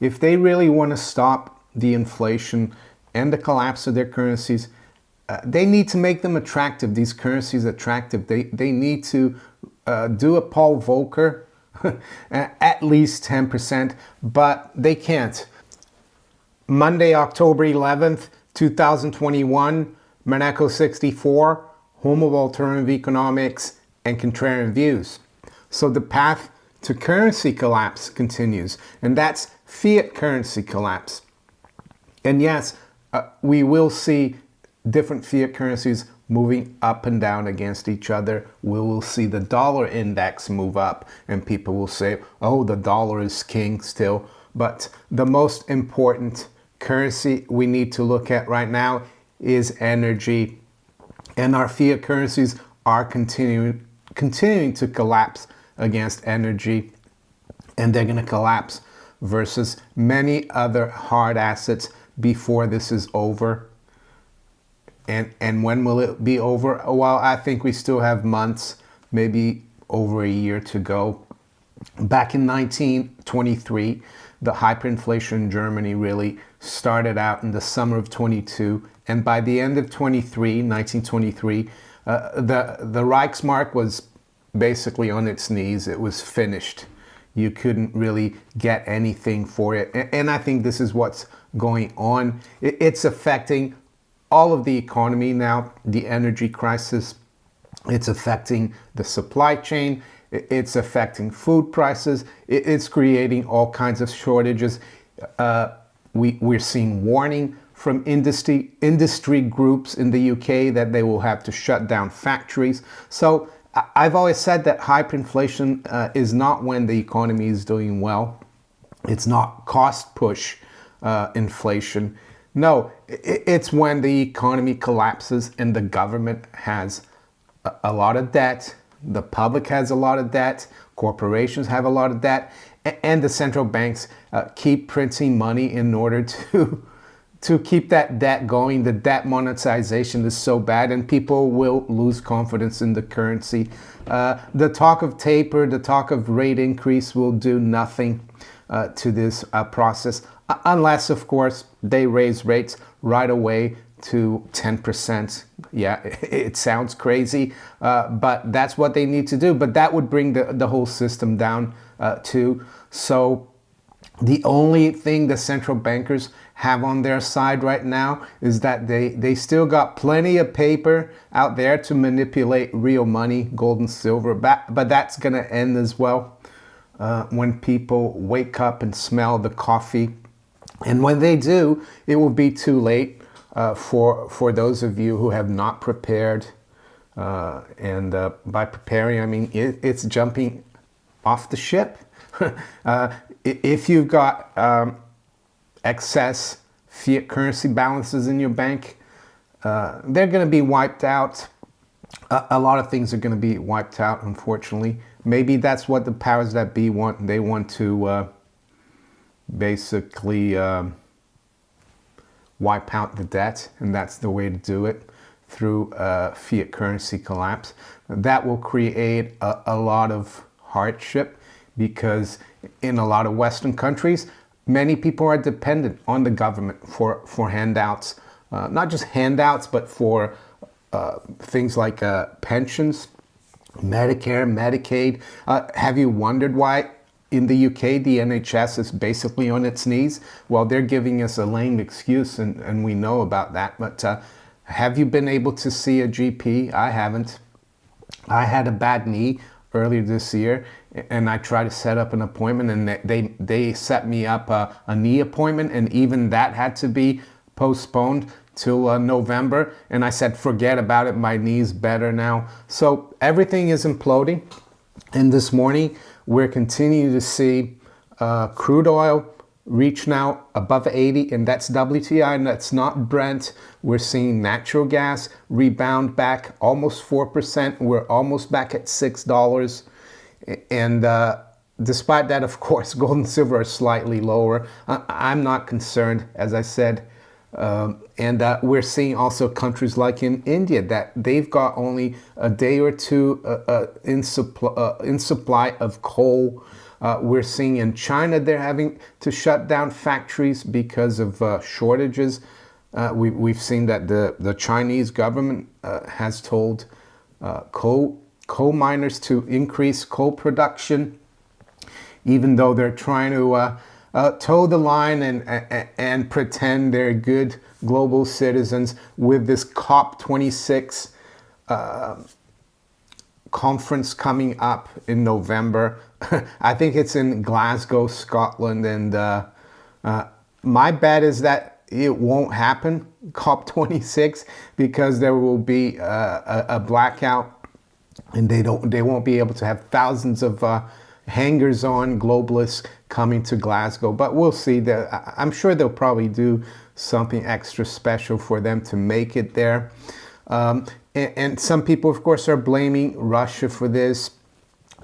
if they really want to stop the inflation and the collapse of their currencies, they need to make them attractive, these currencies attractive. They need to do a Paul Volcker, at least 10%, but they can't. Monday, October 11th, 2021, Monaco 64, home of alternative economics and contrarian views. So the path to currency collapse continues, and that's fiat currency collapse. And yes, we will see different fiat currencies moving up and down against each other. We will see the dollar index move up, and people will say, oh, the dollar is king still. But the most important currency we need to look at right now is energy. And our fiat currencies are continuing to collapse against energy. And they're going to collapse versus many other hard assets before this is over. And when will it be over? Well, I think we still have months, maybe over a year to go. Back in 1923, the hyperinflation in Germany really started out in the summer of 22. And by the end of 1923, the Reichsmark was basically on its knees. It was finished. You couldn't really get anything for it. And I think this is what's going on. It's affecting all of the economy now, the energy crisis. It's affecting the supply chain. It's affecting food prices. It's creating all kinds of shortages. We're seeing warning from industry groups in the UK that they will have to shut down factories. So I've always said that hyperinflation is not when the economy is doing well. It's not cost push inflation. No, it's when the economy collapses and the government has a lot of debt, the public has a lot of debt, corporations have a lot of debt, and the central banks keep printing money in order to keep that debt going. The debt monetization is so bad, and people will lose confidence in the currency. The talk of taper, the talk of rate increase will do nothing to this process, unless, of course, they raise rates right away to 10%. Yeah, it sounds crazy, but that's what they need to do. But that would bring the whole system down too. So the only thing the central bankers have on their side right now is that they still got plenty of paper out there to manipulate real money, gold and silver, but that's going to end as well when people wake up and smell the coffee. And when they do, it will be too late for those of you who have not prepared. And by preparing, I mean it's jumping off the ship. If you've got excess fiat currency balances in your bank, they're going to be wiped out. A lot of things are going to be wiped out, unfortunately. Maybe that's what the powers that be want. They want to basically wipe out the debt, and that's the way to do it, through fiat currency collapse. That will create a lot of hardship, because in a lot of Western countries, many people are dependent on the government for handouts. Not just handouts, but for things like pensions, Medicare, Medicaid. Have you wondered why in the UK the NHS is basically on its knees? Well, they're giving us a lame excuse, and we know about that. But have you been able to see a GP? I haven't. I had a bad knee earlier this year, and I tried to set up an appointment, and they set me up a knee appointment, and even that had to be postponed till November. And I said, forget about it, my knee's better now. So everything is imploding. And this morning we're continuing to see crude oil reach now above 80, and that's WTI, and that's not Brent. We're seeing natural gas rebound back almost 4%. We're almost back at $6. And despite that, of course, gold and silver are slightly lower. I'm not concerned, as I said. And we're seeing also countries like in India that they've got only a day or two in supply of coal. We're seeing in China they're having to shut down factories because of shortages. We've seen that the Chinese government has told coal miners to increase coal production, even though they're trying to toe the line and pretend they're good global citizens with this COP26 conference coming up in November. I think it's in Glasgow, Scotland, and my bet is that it won't happen, COP26, because there will be a blackout, and they won't be able to have thousands of hangers-on globalists coming to Glasgow. But we'll see. I'm sure they'll probably do something extra special for them to make it there. And some people, of course, are blaming Russia for this,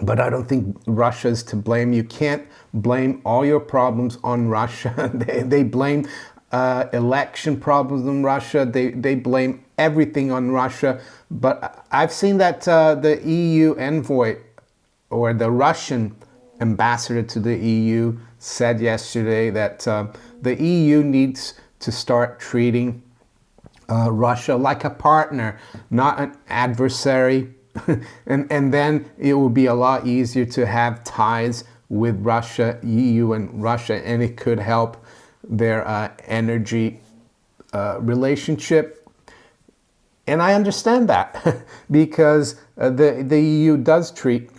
but I don't think Russia's to blame. You can't blame all your problems on Russia. They blame election problems on Russia. They blame everything on Russia. But I've seen that the EU envoy, or the Russian ambassador to the EU, said yesterday that the EU needs to start treating Russia like a partner, not an adversary. and then it will be a lot easier to have ties with Russia, EU and Russia, and it could help their energy relationship. And I understand that because the EU does treat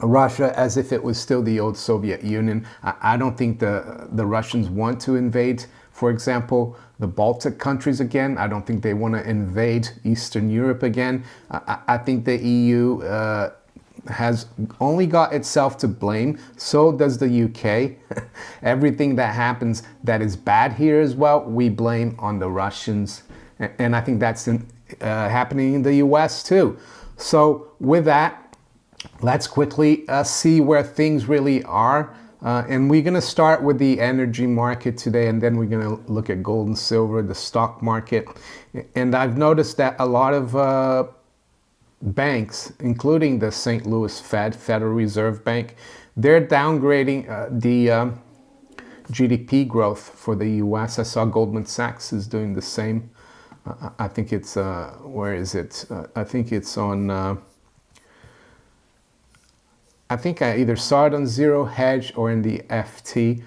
Russia as if it was still the old Soviet Union. I don't think the Russians want to invade, for example, the Baltic countries again. I don't think they want to invade Eastern Europe again. I think the EU has only got itself to blame. So does the UK. Everything that happens that is bad here as well, we blame on the Russians. And I think that's happening in the US too. So with that, let's quickly see where things really are. And we're going to start with the energy market today, and then we're going to look at gold and silver, the stock market. And I've noticed that a lot of banks, including the St. Louis Federal Reserve Bank, they're downgrading the GDP growth for the US. I saw Goldman Sachs is doing the same. I think it's, where is it? I think it's on... I think I either saw it on Zero Hedge or in the FT.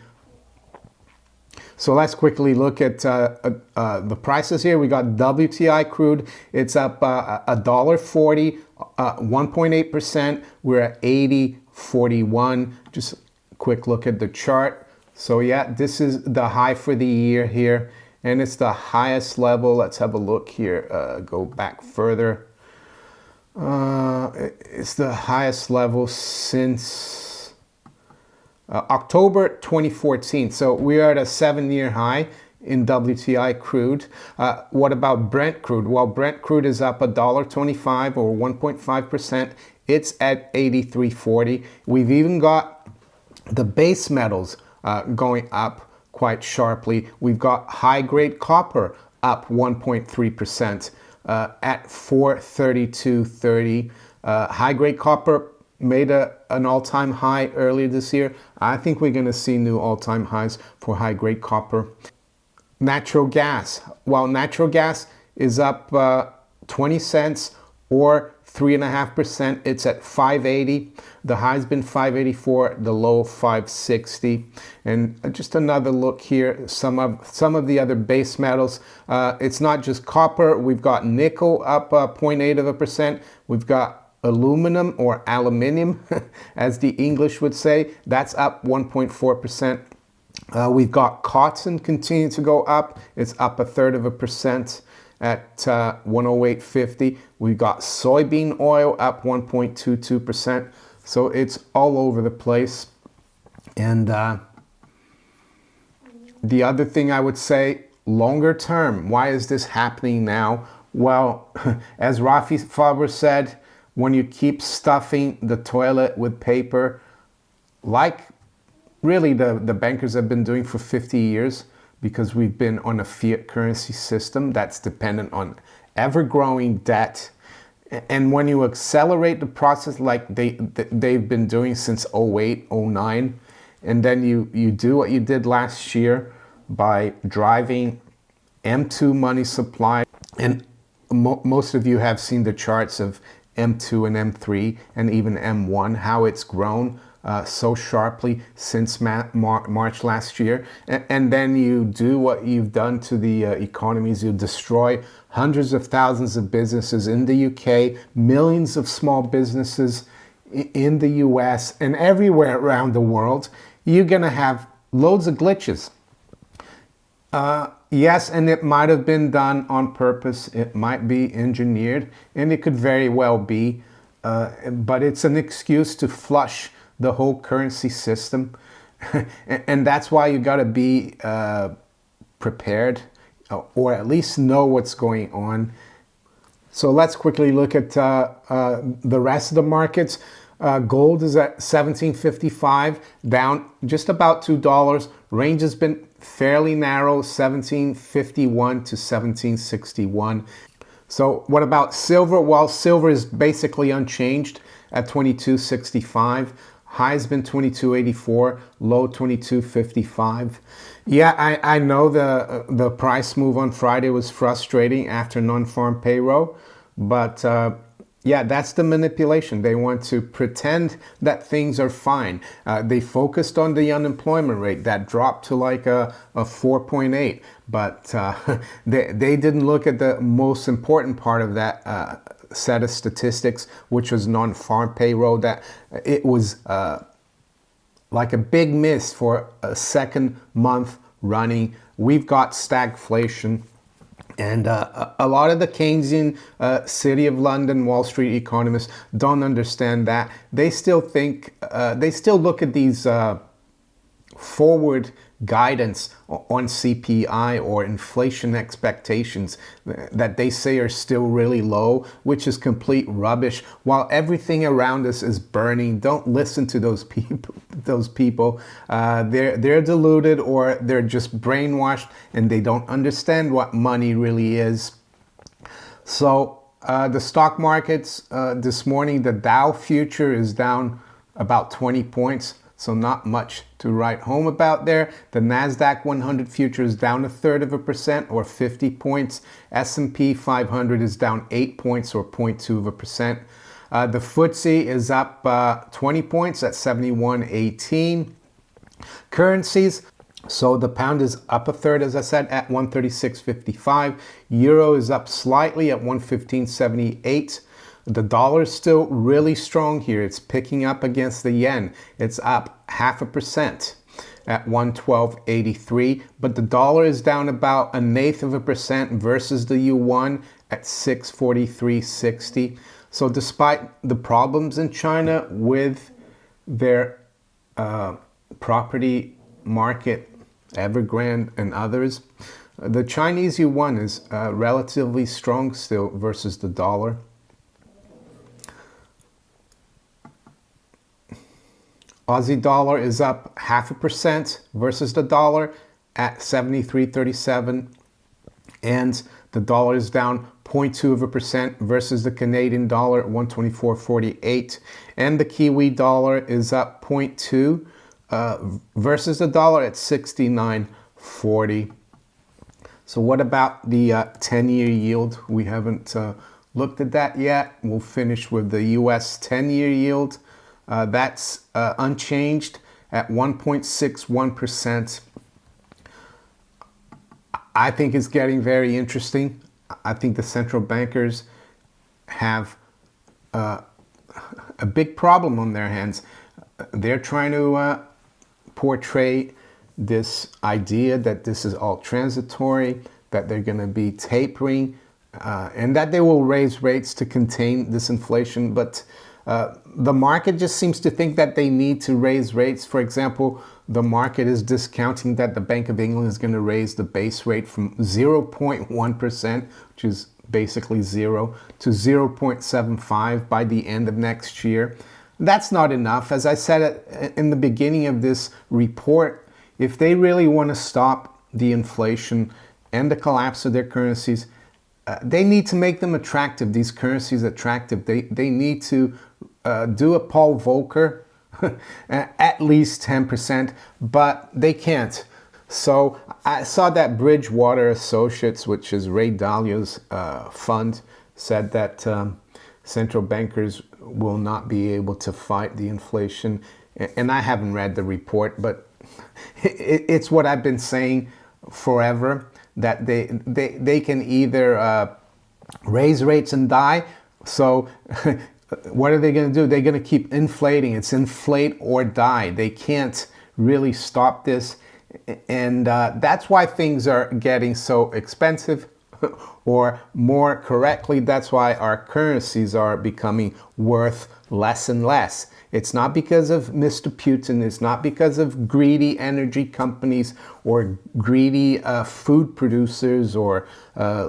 So let's quickly look at the prices here. We got WTI crude. It's up $1.40, 1.8%. We're at 80.41. Just a quick look at the chart. So yeah, this is the high for the year here, and it's the highest level. Let's have a look here. Go back further. It's the highest level since October 2014. So we are at a 7-year high in WTI crude. What about Brent crude? Well, Brent crude is up $1.25 or 1.5%. It's at 83.40. We've even got the base metals going up quite sharply. We've got high-grade copper up 1.3%. At 432.30. High-grade copper made an all-time high earlier this year. I think we're going to see new all-time highs for high-grade copper. Natural gas. Well, natural gas is up 20 cents or 3.5%. It's at 580. The high's been 584, the low 560. And just another look here, some of the other base metals. It's not just copper. We've got nickel up 0.8%. We've got aluminum or aluminium, as the English would say. That's up 1.4%. We've got cotton continuing to go up. It's up 0.33% at 108.50. We've got soybean oil up 1.22%. So it's all over the place. And the other thing I would say, longer term, why is this happening now? Well, as Rafi Faber said, when you keep stuffing the toilet with paper, like really the bankers have been doing for 50 years, because we've been on a fiat currency system that's dependent on ever-growing debt. And when you accelerate the process like they've been doing since 08, 09, and then you do what you did last year by driving M2 money supply, and most of you have seen the charts of M2 and M3 and even M1, how it's grown so sharply since March last year. And then you do what you've done to the economies. You destroy hundreds of thousands of businesses in the UK, millions of small businesses in the US, and everywhere around the world. You're going to have loads of glitches. Yes, and it might have been done on purpose. It might be engineered, and it could very well be. But it's an excuse to flush the whole currency system. And that's why you got to be prepared, or at least know what's going on. So let's quickly look at the rest of the markets. Gold is at $17.55, down just about $2. Range has been fairly narrow, $17.51 to $17.61. So what about silver? Well, silver is basically unchanged at $22.65. High has been $22.84, low $22.55. Yeah, I know the price move on Friday was frustrating after non-farm payroll, but yeah, that's the manipulation. They want to pretend that things are fine. They focused on the unemployment rate that dropped to like a 4.8, but they didn't look at the most important part of that set of statistics, which was non-farm payroll. That it was like a big miss for a second month running. We've got stagflation. And a lot of the Keynesian City of London, Wall Street economists don't understand that. They still think, they still look at these forward guidance on CPI or inflation expectations that they say are still really low, which is complete rubbish. While everything around us is burning, don't listen to those people. They're deluded, or they're just brainwashed, and they don't understand what money really is. So the stock markets this morning, the Dow future is down about 20 points. So not much to write home about there. The NASDAQ 100 future is down 1/3% or 50 points. S&P 500 is down 8 points or 0.2%. The FTSE is up 20 points at 71.18. Currencies. So the pound is up 1/3, as I said, at 136.55. Euro is up slightly at 115.78. The dollar is still really strong here. It's picking up against the yen. It's up 0.5% at 112.83. But the dollar is down about 1/8% versus the yuan at 643.60. So despite the problems in China with their property market, Evergrande and others, the Chinese yuan is relatively strong still versus the dollar. Aussie dollar is up 0.5% versus the dollar at 73.37, and the dollar is down 0.2% versus the Canadian dollar at 124.48, and the Kiwi dollar is up 0.2 versus the dollar at 69.40. So what about the 10-year yield? We haven't looked at that yet. We'll finish with the US 10-year yield. That's unchanged at 1.61%. I think it's getting very interesting. I think the central bankers have a big problem on their hands. They're trying to portray this idea that this is all transitory, that they're going to be tapering, and that they will raise rates to contain this inflation. But the market just seems to think that they need to raise rates. For example, the market is discounting that the Bank of England is going to raise the base rate from 0.1%, which is basically zero, to 0.75 by the end of next year. That's not enough. As I said in the beginning of this report, if they really want to stop the inflation and the collapse of their currencies, they need to make them attractive, these currencies attractive. They need to do a Paul Volcker, at least 10%, but they can't. So I saw that Bridgewater Associates, which is Ray Dalio's fund, said that central bankers will not be able to fight the inflation. And I haven't read the report, but it's what I've been saying forever, that they can either raise rates and die. So what are they going to do? They're going to keep inflating. It's inflate or die. They can't really stop this. And that's why things are getting so expensive, or more correctly, that's why our currencies are becoming worth less and less. It's not because of Mr. Putin. It's not because of greedy energy companies or greedy food producers or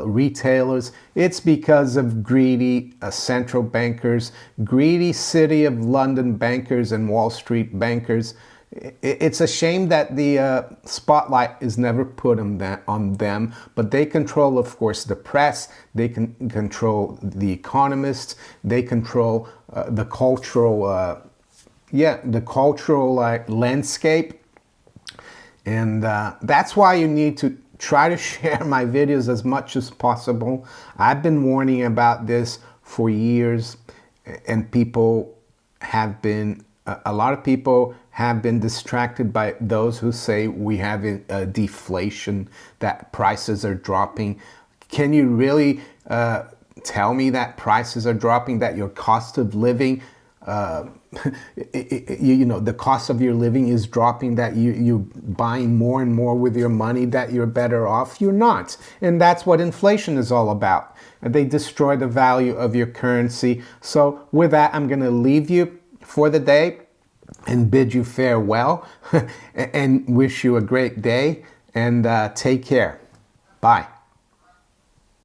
retailers. It's because of greedy central bankers, greedy City of London bankers and Wall Street bankers. It's a shame that the spotlight is never put on them, but they control, of course, the press. They can control the economists. They control the cultural landscape. And that's why you need to try to share my videos as much as possible. I've been warning about this for years, and a lot of people have been distracted by those who say we have a deflation, that prices are dropping. Can you really tell me that prices are dropping, that your cost of living, the cost of your living is dropping, that you're buying more and more with your money, that you're better off? You're not. And that's what inflation is all about. They destroy the value of your currency. So with that, I'm going to leave you for the day and bid you farewell and wish you a great day, and take care. Bye.